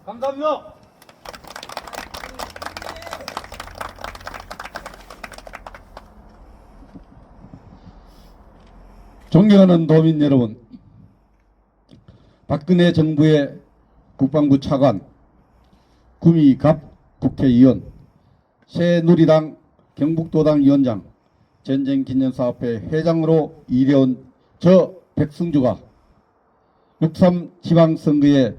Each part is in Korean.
감사합니다. 존경하는 도민 여러분, 박근혜 정부의 국방부 차관, 구미갑 국회의원, 새누리당 경북도당 위원장, 전쟁기념사업회 회장으로 일해온 저 백승주가 6.3 지방선거에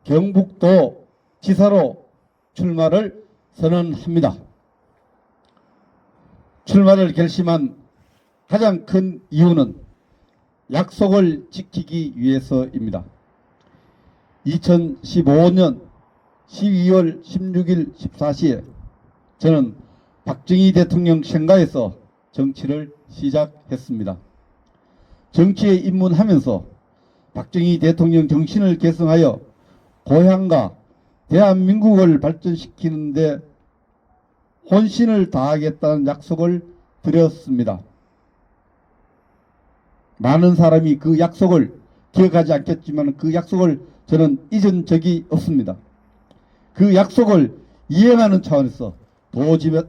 경북도 지사로 출마를 선언합니다. 출마를 결심한 가장 큰 이유는 약속을 지키기 위해서입니다. 2015년 12월 16일 14시에 저는 박정희 대통령 생가에서 정치를 시작했습니다. 정치에 입문하면서 박정희 대통령 정신을 계승하여 고향과 대한민국을 발전시키는 데 혼신을 다하겠다는 약속을 드렸습니다. 많은 사람이 그 약속을 기억하지 않겠지만 그 약속을 저는 잊은 적이 없습니다. 그 약속을 이행하는 차원에서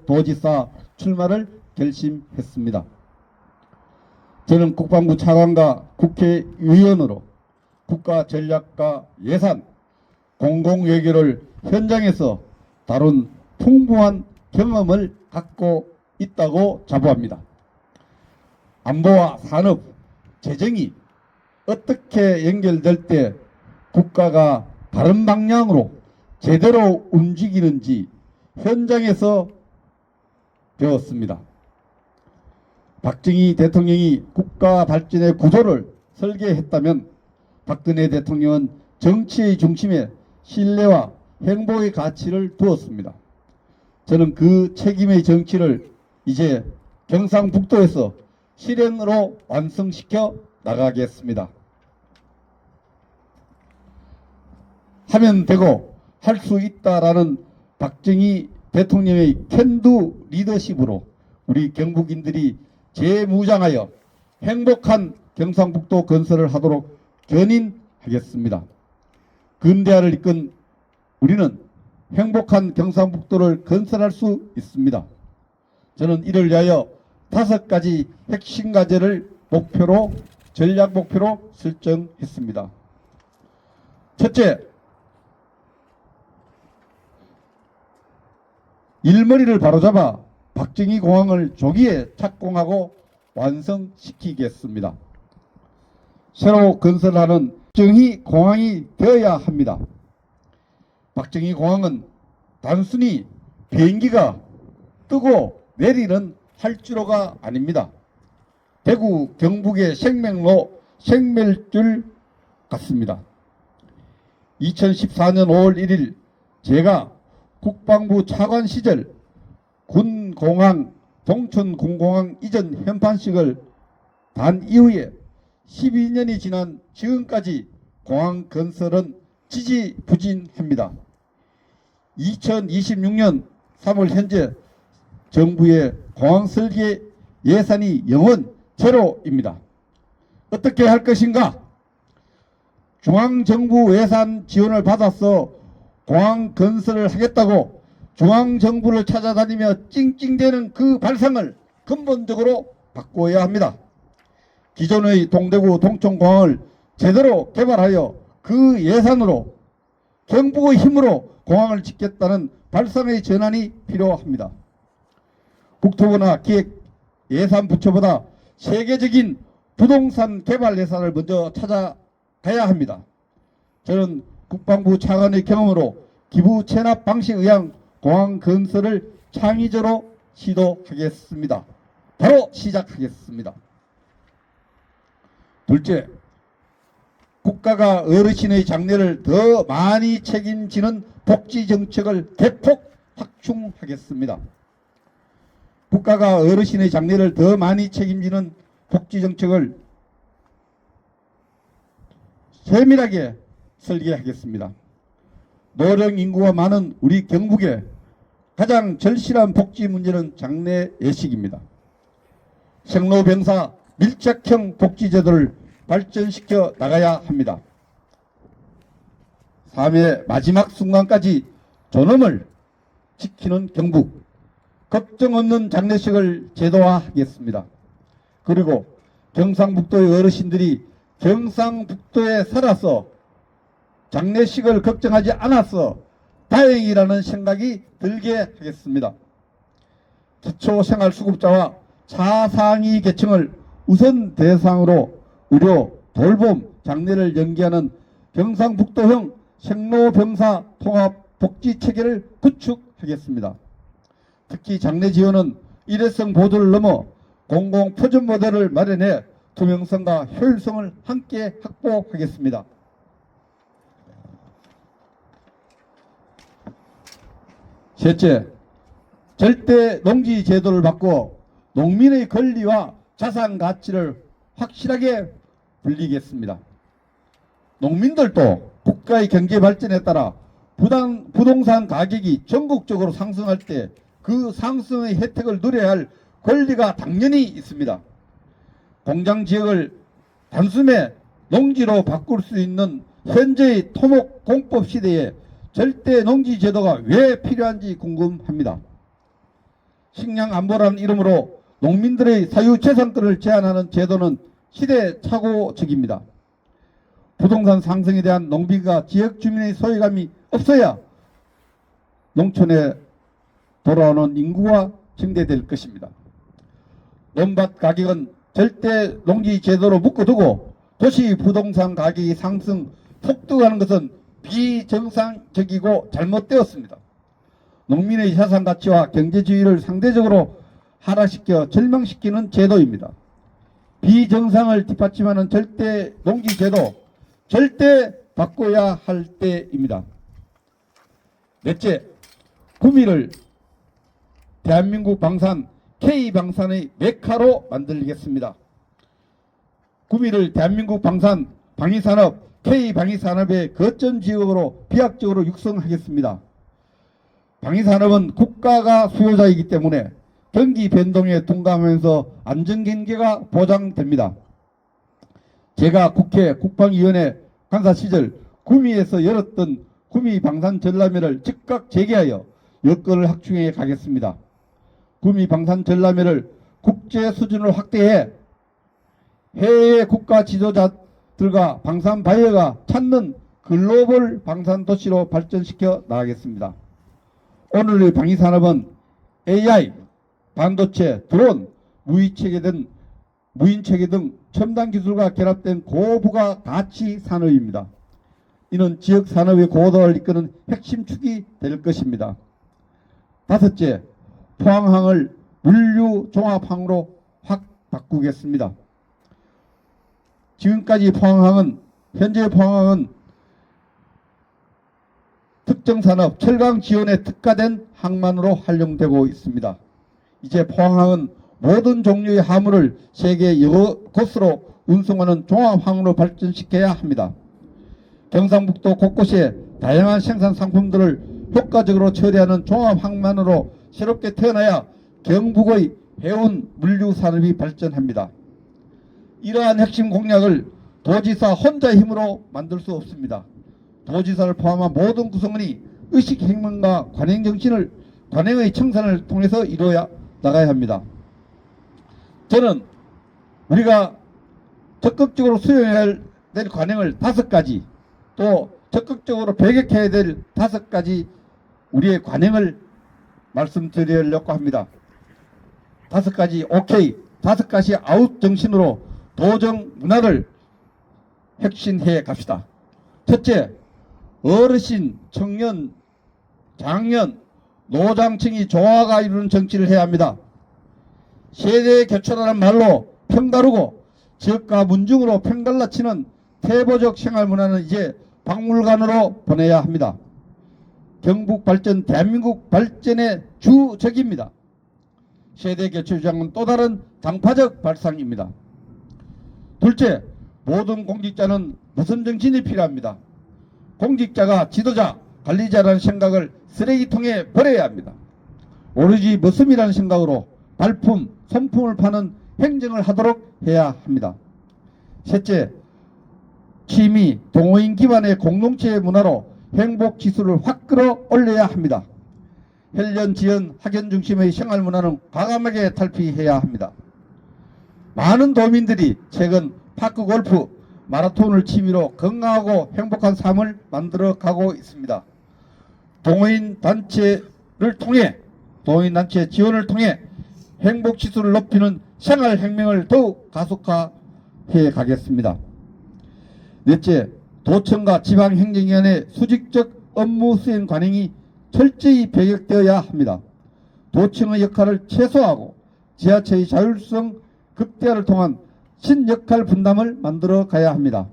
도지사 출마를 결심했습니다. 저는 국방부 차관과 국회의원으로 국가 전략과 예산, 공공외교를 현장에서 다룬 풍부한 경험을 갖고 있다고 자부합니다. 안보와 산업, 재정이 어떻게 연결될 때 국가가 바른 방향으로 제대로 움직이는지 현장에서 배웠습니다. 박정희 대통령이 국가 발전의 구조를 설계했다면 박근혜 대통령은 정치의 중심에 신뢰와 행복의 가치를 두었습니다. 저는 그 책임의 정치를 이제 경상북도에서 실행으로 완성시켜 나가겠습니다. 하면 되고 할 수 있다라는 박정희 대통령의 캔두 리더십으로 우리 경북인들이 재무장하여 행복한 경상북도 건설을 하도록 견인하겠습니다. 근대화를 이끈 우리는 행복한 경상북도를 건설할 수 있습니다. 저는 이를 위하여 5가지 핵심 과제를 전략 목표로 설정했습니다. 첫째, 일머리를 바로잡아 박정희 공항을 조기에 착공하고 완성시키겠습니다. 새로 건설하는 박정희 공항이 되어야 합니다. 박정희 공항은 단순히 비행기가 뜨고 내리는 활주로가 아닙니다. 대구 경북의 생명로, 생멸줄 같습니다. 2014년 5월 1일 제가 국방부 차관 시절 군공항 동천군공항 이전 현판식을 단 이후에 12년이 지난 지금까지 공항 건설은 지지부진합니다. 2026년 3월 현재 정부의 공항 설계 예산이 영원 제로입니다. 어떻게 할 것인가? 중앙정부 예산 지원을 받아서 공항 건설을 하겠다고 중앙정부를 찾아다니며 찡찡대는 그 발상을 근본적으로 바꿔야 합니다. 기존의 동대구 동천공항을 제대로 개발하여 그 예산으로 경북의 힘으로 공항을 짓겠다는 발상의 전환이 필요합니다. 국토부나 기획예산부처보다 세계적인 부동산 개발 예산을 먼저 찾아가야 합니다. 저는 국방부 차관의 경험으로 기부 체납 방식 의향 공항 건설을 창의적으로 시도하겠습니다. 바로 시작하겠습니다. 둘째, 국가가 어르신의 장례를 더 많이 책임지는 복지 정책을 대폭 확충하겠습니다. 국가가 어르신의 장례를 더 많이 책임지는 복지 정책을 세밀하게 설계하겠습니다. 노령 인구가 많은 우리 경북의 가장 절실한 복지 문제는 장례 예식입니다. 생로병사 밀착형 복지제도를 발전시켜 나가야 합니다. 삶의 마지막 순간까지 존엄을 지키는 경북, 걱정 없는 장례식을 제도화하겠습니다. 그리고 경상북도의 어르신들이 경상북도에 살아서 장례식을 걱정하지 않아서 다행이라는 생각이 들게 하겠습니다. 기초생활수급자와 차상위 계층을 우선 대상으로 의료, 돌봄, 장례를 연계하는 경상북도형 생로병사 통합복지체계를 구축하겠습니다. 특히 장례 지원은 일회성 보조를 넘어 공공표준 모델을 마련해 투명성과 효율성을 함께 확보하겠습니다. 셋째, 절대 농지 제도를 바꿔 농민의 권리와 자산 가치를 확실하게 불리겠습니다. 농민들도 국가의 경제 발전에 따라 부동산 가격이 전국적으로 상승할 때 그 상승의 혜택을 누려야 할 권리가 당연히 있습니다. 공장 지역을 단숨에 농지로 바꿀 수 있는 현재의 토목공법 시대에 절대 농지 제도가 왜 필요한지 궁금합니다. 식량 안보라는 이름으로 농민들의 사유재산권을 제한하는 제도는 시대착오적입니다. 부동산 상승에 대한 농민과 지역 주민의 소외감이 없어야 농촌에 돌아오는 인구가 증대될 것입니다. 논밭 가격은 절대 농지 제도로 묶어두고 도시 부동산 가격이 상승 폭등하는 것은 비정상적이고 잘못되었습니다. 농민의 자산 가치와 경제지위를 상대적으로 하락시켜 절망시키는 제도입니다. 비정상을 뒷받침하는 절대 농지 제도 절대 바꿔야 할 때입니다. 넷째, 구미를 대한민국 방산 K방산의 메카로 만들겠습니다. 구미를 대한민국 방산 방위산업 K방위산업의 거점 지역으로 비약적으로 육성하겠습니다. 방위산업은 국가가 수요자이기 때문에 경기 변동에 둔감하면서 안전경제가 보장됩니다. 제가 국회 국방위원회 간사 시절 구미에서 열었던 구미 방산 전람회를 즉각 재개하여 여건을 확충해 가겠습니다. 구미 방산 전람회를 국제 수준으로 확대해 해외 국가 지도자들과 방산 바이어가 찾는 글로벌 방산 도시로 발전시켜 나가겠습니다. 오늘의 방위산업은 AI, 반도체, 드론, 무인체계 등 첨단 기술과 결합된 고부가 가치 산업입니다. 이는 지역 산업의 고도를 이끄는 핵심축이 될 것입니다. 다섯째, 포항항을 물류종합항으로 확 바꾸겠습니다. 지금까지 현재 포항항은 특정산업 철강 지원에 특화된 항만으로 활용되고 있습니다. 이제 포항항은 모든 종류의 화물을 세계 여러 곳으로 운송하는 종합항으로 발전시켜야 합니다. 경상북도 곳곳에 다양한 생산 상품들을 효과적으로 처리하는 종합항만으로 새롭게 태어나야 경북의 해운 물류 산업이 발전합니다. 이러한 핵심 공약을 도지사 혼자의 힘으로 만들 수 없습니다. 도지사를 포함한 모든 구성원이 의식행동과 관행의 청산을 통해서 이루어 나가야 합니다. 저는 우리가 적극적으로 수용해야 될 관행을 5가지, 또 적극적으로 배격해야 될 5가지 우리의 관행을 말씀드리려고 합니다. 5가지 오케이, 5가지 아웃 정신으로 도정 문화를 혁신해 갑시다. 첫째, 어르신, 청년, 장년, 노장층이 조화가 이루는 정치를 해야 합니다. 세대 교체라는 말로 편가르고 지역과 문중으로 편갈라치는 태보적 생활 문화는 이제 박물관으로 보내야 합니다. 경북 발전, 대한민국 발전의 주적입니다. 세대 교체 주장은 또 다른 당파적 발상입니다. 둘째, 모든 공직자는 무슨 정신이 필요합니다. 공직자가 지도자, 관리자라는 생각을 쓰레기통에 버려야 합니다. 오로지 머슴이라는 생각으로 발품, 손품을 파는 행정을 하도록 해야 합니다. 셋째, 취미, 동호인 기반의 공동체 문화로 행복 지수를 확 끌어올려야 합니다. 헬년 지연 학연 중심의 생활 문화는 과감하게 탈피해야 합니다. 많은 도민들이 최근 파크 골프, 마라톤을 취미로 건강하고 행복한 삶을 만들어 가고 있습니다. 동호인단체 지원을 통해 행복 지수를 높이는 생활혁명을 더욱 가속화해 가겠습니다. 넷째, 도청과 지방행정기관의 수직적 업무 수행 관행이 철저히 배격되어야 합니다. 도청의 역할을 최소화하고 지자체의 자율성 극대화를 통한 신역할 분담을 만들어 가야 합니다.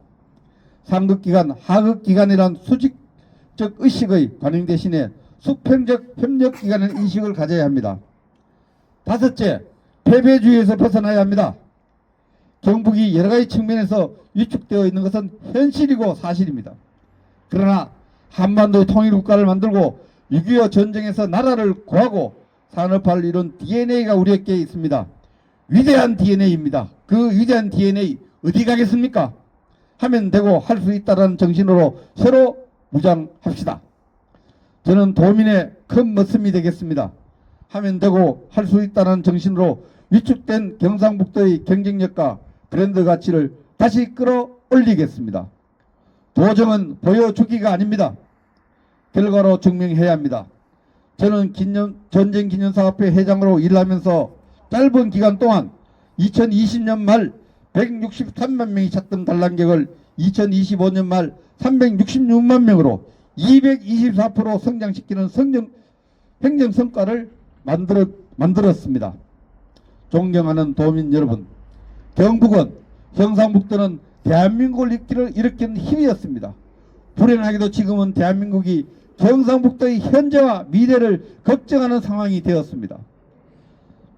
상급기관, 하급기관이란 수직적 의식의 관행 대신에 수평적 협력기관의 인식을 가져야 합니다. 다섯째, 패배주의에서 벗어나야 합니다. 경북이 여러가지 측면에서 위축되어 있는 것은 현실이고 사실입니다. 그러나 한반도의 통일국가를 만들고 6.25 전쟁에서 나라를 구하고 산업화를 이룬 DNA가 우리에게 있습니다. 위대한 DNA입니다. 그 위대한 DNA 어디 가겠습니까? 하면 되고 할 수 있다는 정신으로 새로 무장합시다. 저는 도민의 큰 머슴이 되겠습니다. 하면 되고 할 수 있다는 정신으로 위축된 경상북도의 경쟁력과 브랜드 가치를 다시 끌어올리겠습니다. 도정은 보여주기가 아닙니다. 결과로 증명해야 합니다. 저는 전쟁기념사업회 회장으로 일하면서 짧은 기간 동안 2020년 말 163만 명이 찾던 관람객을 2025년 말 366만 명으로 224% 성장시키는 행정성과를 만들었습니다. 존경하는 도민 여러분, 경북은, 경상북도는 대한민국을 일으키는 힘이었습니다. 불행하게도 지금은 대한민국이 경상북도의 현재와 미래를 걱정하는 상황이 되었습니다.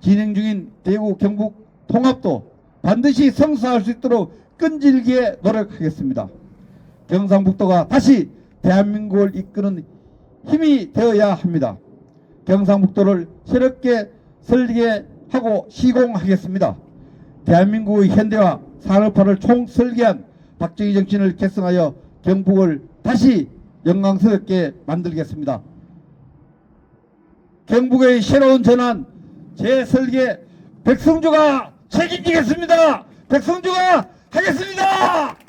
진행 중인 대구 경북 통합도 반드시 성사할 수 있도록 끈질기게 노력하겠습니다. 경상북도가 다시 대한민국을 이끄는 힘이 되어야 합니다. 경상북도를 새롭게 설계하고 시공하겠습니다. 대한민국의 현대화 산업화를 총설계한 박정희 정신을 계승하여 경북을 다시 영광스럽게 만들겠습니다. 경북의 새로운 전환 재설계 백성주가 책임지겠습니다. 백성주가 하겠습니다.